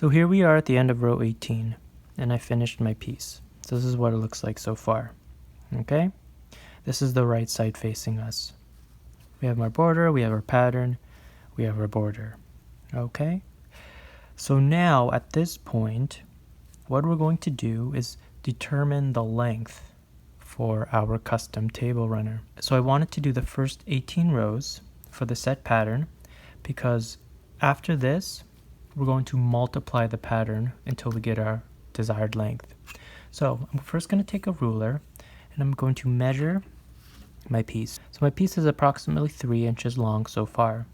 So here we are at the end of row 18, and I finished my piece. So this is what it looks like so far. Okay? This is the right side facing us. We have our border, we have our pattern, we have our border. Okay? So now at this point, what we're going to do is determine the length for our custom table runner. So I wanted to do the first 18 rows for the set pattern, because after this, we're going to multiply the pattern until we get our desired length. So I'm first going to take a ruler and I'm going to measure my piece. So my piece is approximately 3 inches long so far.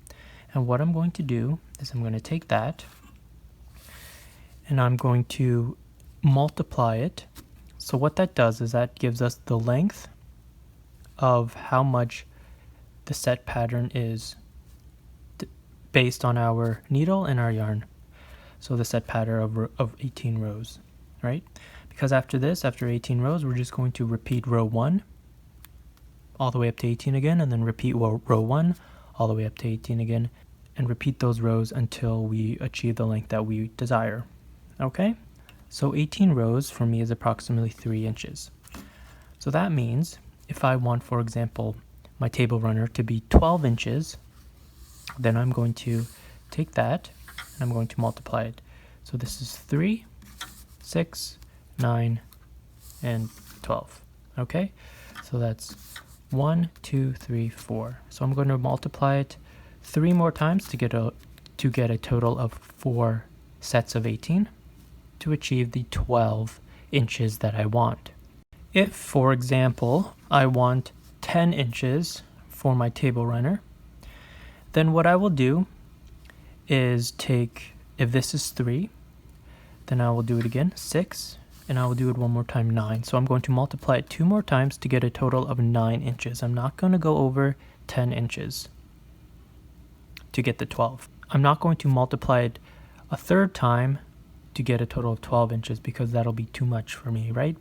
And what I'm going to do is I'm going to take that and I'm going to multiply it. So what that does is that gives us the length of how much the set pattern is based on our needle and our yarn. So the set pattern of 18 rows, right? Because after this, after 18 rows, we're just going to repeat row 1 all the way up to 18 again, and then repeat row 1 all the way up to 18 again, and repeat those rows until we achieve the length that we desire. Okay? So 18 rows for me is approximately 3 inches. So that means if I want, for example, my table runner to be 12 inches, then I'm going to take that and I'm going to multiply it. So this is 3, 6, 9, and 12. Okay? So that's 1, 2, 3, 4. So I'm going to multiply it 3 more times to get a total of 4 sets of 18 to achieve the 12 inches that I want. If, for example, I want 10 inches for my table runner, then what I will do is take, if this is 3, then I will do it again, 6, and I will do it one more time, 9. So I'm going to multiply it 2 more times to get a total of 9 inches. I'm not going to go over 10 inches to get the 12. I'm not going to multiply it a 3rd time to get a total of 12 inches because that'll be too much for me, right?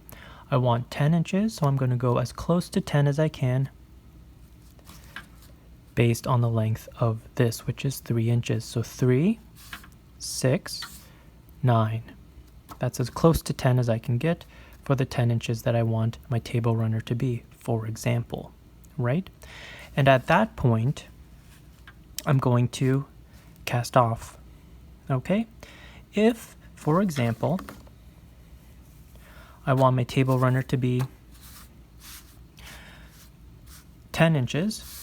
I want 10 inches, so I'm going to go as close to 10 as I can based on the length of this, which is 3 inches. So 3, 6, 9. That's as close to 10 as I can get for the 10 inches that I want my table runner to be, for example, right? And at that point, I'm going to cast off, okay? If, for example, I want my table runner to be 10 inches,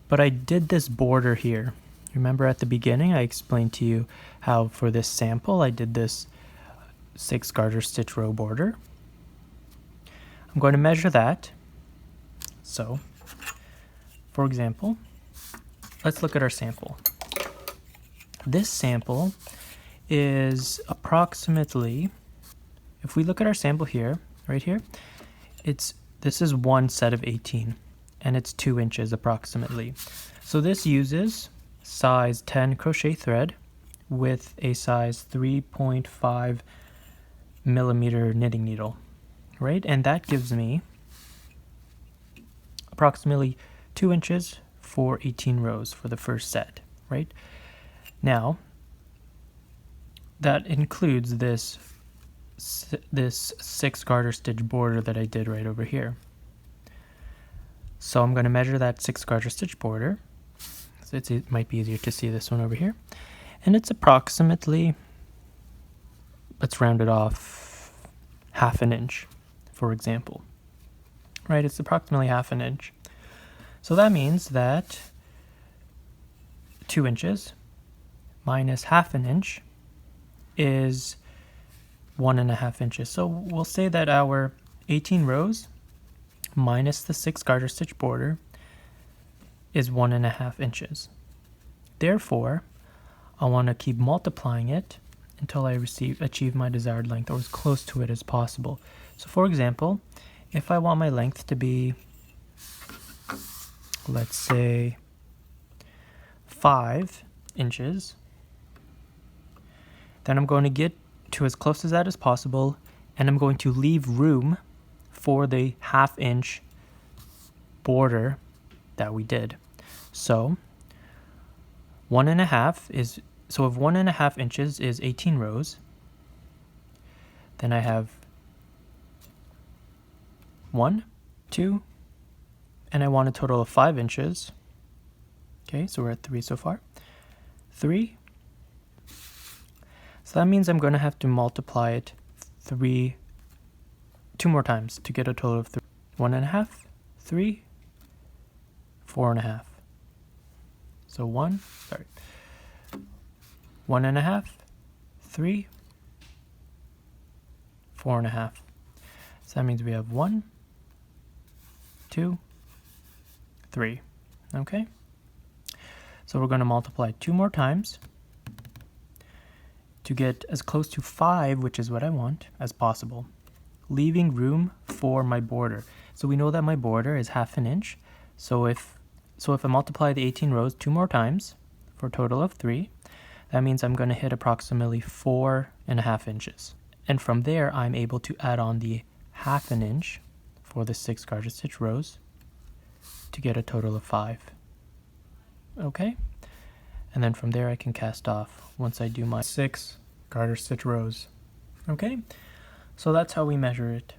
but I did this border here. Remember at the beginning I explained to you how for this sample I did this 6 garter stitch row border. I'm going to measure that. So, for example, let's look at our sample. This sample is approximately, if we look at our sample here, right here, this is one set of 18 and it's 2 inches approximately. So this uses size 10 crochet thread with a size 3.5 millimeter knitting needle, right? And that gives me approximately 2 inches for 18 rows for the first set, right? Now, that includes this 6 garter stitch border that I did right over here. So I'm going to measure that 6 garter stitch border. So it might be easier to see this one over here. And it's approximately, let's round it off, 1/2 inch, for example. Right, it's approximately 1/2 inch. So that means that 2 inches minus 1/2 inch is 1.5 inches. So we'll say that our 18 rows minus the 6 garter stitch border is 1.5 inches. Therefore, I want to keep multiplying it until I achieve my desired length, or as close to it as possible. So for example, if I want my length to be, let's say, 5 inches, then I'm going to get to as close as that as possible, and I'm going to leave room for the 1/2 inch border that we did. So 1.5 is So if 1.5 inches is 18 rows, then I have 1, 2, and I want a total of 5 inches. Okay, so we're at 3 so far. 3. So that means I'm going to have to multiply it 2 more times to get a total of 3. 1.5, 3, 4.5. So 1.5, 3, 4.5. So that means we have 1, 2, 3. Okay? So we're going to multiply 2 more times to get as close to 5, which is what I want, as possible, leaving room for my border. So we know that my border is 1/2 inch. So if I multiply the 18 rows 2 more times for a total of 3, that means I'm going to hit approximately 4.5 inches. And from there, I'm able to add on the 1/2 inch for the 6 garter stitch rows to get a total of 5. Okay? And then from there I can cast off once I do my 6 garter stitch rows. Okay? So that's how we measure it.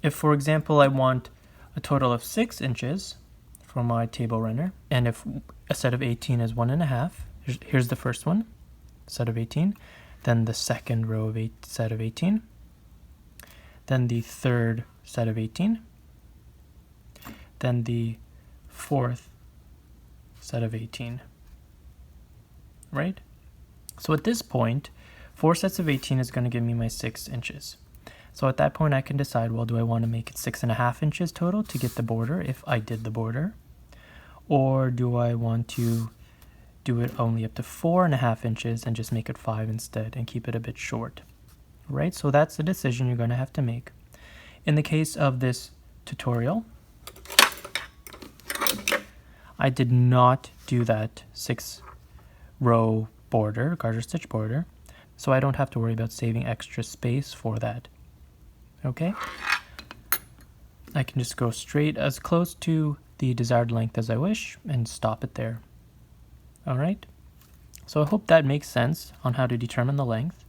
If, for example, I want a total of 6 inches for my table runner, and if a set of 18 is 1.5, here's the first one, set of 18, then the second row of set of 18, then the third set of 18, then the fourth set of 18. Right? So at this point, 4 sets of 18 is going to give me my 6 inches. So at that point I can decide, well, do I want to make it 6.5 inches total to get the border if I did the border? Or do I want to do it only up to 4.5 inches and just make it 5 instead and keep it a bit short? Right? So that's the decision you're going to have to make. In the case of this tutorial, I did not do that 6 row border, garter stitch border, so I don't have to worry about saving extra space for that. Okay? I can just go straight as close to the desired length as I wish and stop it there. Alright? So I hope that makes sense on how to determine the length.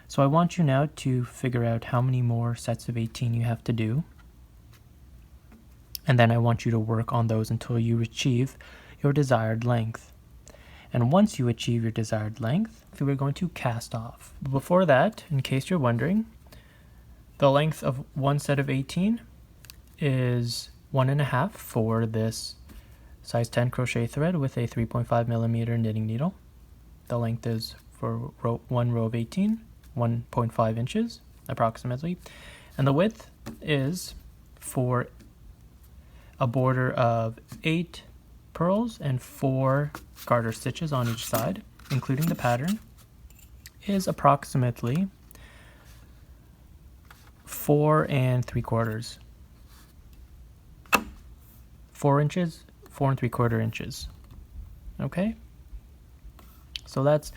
So I want you now to figure out how many more sets of 18 you have to do. And then I want you to work on those until you achieve your desired length. And once you achieve your desired length, we're going to cast off. Before that, in case you're wondering, the length of one set of 18 is 1.5 for this size 10 crochet thread with a 3.5 millimeter knitting needle. The length is for one row of 18, 1.5 inches approximately. And the width is for a border of 8 purls and 4 garter stitches on each side, including the pattern, is approximately 4 3/4. 4 inches, 4 3/4 inches. Okay? So that's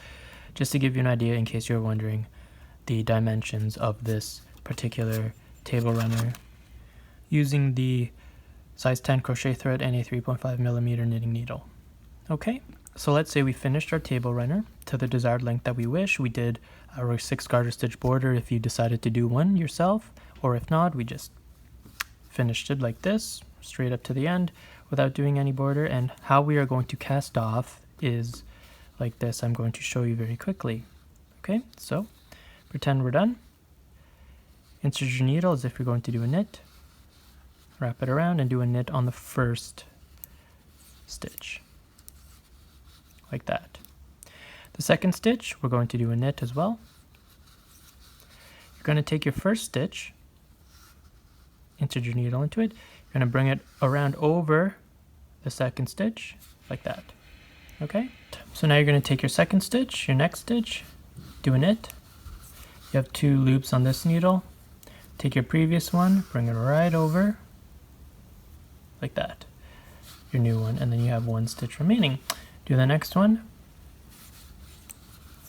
just to give you an idea in case you're wondering the dimensions of this particular table runner using the size 10 crochet thread and a 3.5 millimeter knitting needle. Okay, so let's say we finished our table runner to the desired length that we wish. We did our 6 garter stitch border if you decided to do one yourself, or if not, we just finished it like this, straight up to the end without doing any border. And how we are going to cast off is like this. I'm going to show you very quickly. Okay, so pretend we're done. Insert your needle as if you're going to do a knit. Wrap it around and do a knit on the first stitch, like that. The second stitch, we're going to do a knit as well. You're going to take your first stitch, insert your needle into it, you're going to bring it around over the second stitch, like that. Okay? So now you're going to take your second stitch, your next stitch, do a knit. You have 2 loops on this needle. Take your previous one, bring it right over, like that, your new one, and then you have 1 stitch remaining. Do the next one,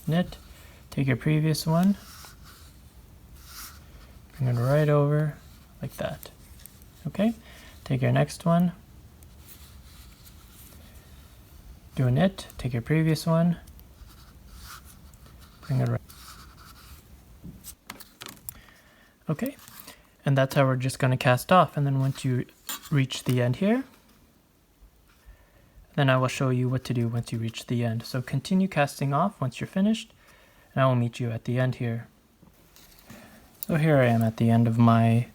knit, take your previous one, bring it right over, like that. Okay, take your next one, do a knit, take your previous one, Bring it right. Okay, and that's how we're just going to cast off. And then once you reach the end here, then I will show you what to do once you reach the end. So continue casting off once you're finished, and I will meet you at the end here. So here I am at the end of my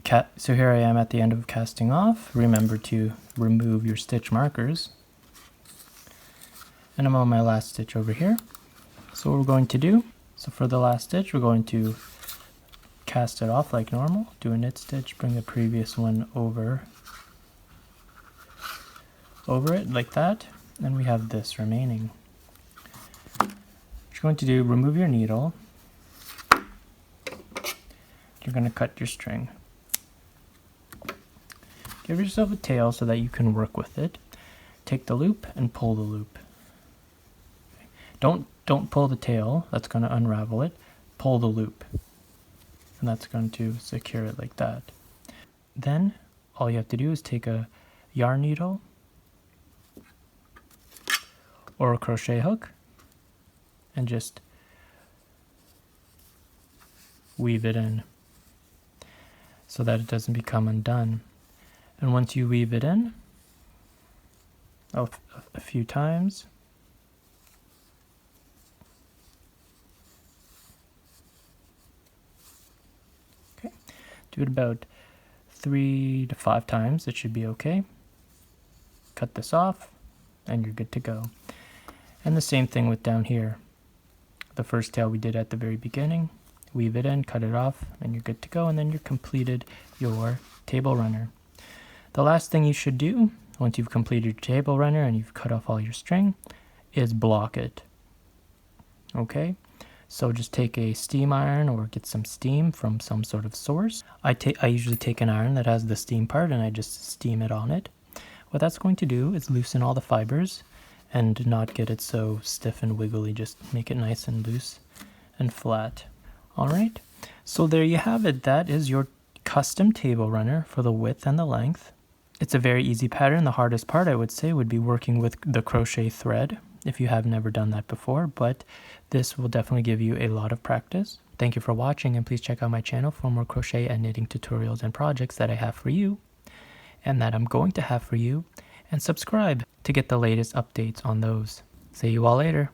casting off. Remember to remove your stitch markers. And I'm on my last stitch over here. So what we're going to do, so for the last stitch, we're going to cast it off like normal, do a knit stitch, bring the previous one over it like that, and we have this remaining. What you're going to do, remove your needle, you're going to cut your string. Give yourself a tail so that you can work with it. Take the loop and pull the loop. Don't pull the tail, that's going to unravel it. Pull the loop, and that's going to secure it like that. Then all you have to do is take a yarn needle or a crochet hook and just weave it in so that it doesn't become undone. And once you weave it in a few times, okay, do it about 3 to 5 times, it should be okay. Cut this off and you're good to go. And the same thing with down here. The first tail we did at the very beginning, weave it in, cut it off, and you're good to go, and then you've completed your table runner. The last thing you should do, once you've completed your table runner and you've cut off all your string, is block it. Okay, so just take a steam iron or get some steam from some sort of source. I usually take an iron that has the steam part and I just steam it on it. What that's going to do is loosen all the fibers and not get it so stiff and wiggly, just make it nice and loose and flat. Alright, so there you have it. That is your custom table runner for the width and the length. It's a very easy pattern. The hardest part, I would say, would be working with the crochet thread if you have never done that before, but this will definitely give you a lot of practice. Thank you for watching, and please check out my channel for more crochet and knitting tutorials and projects that I have for you and that I'm going to have for you, and subscribe to get the latest updates on those. See you all later.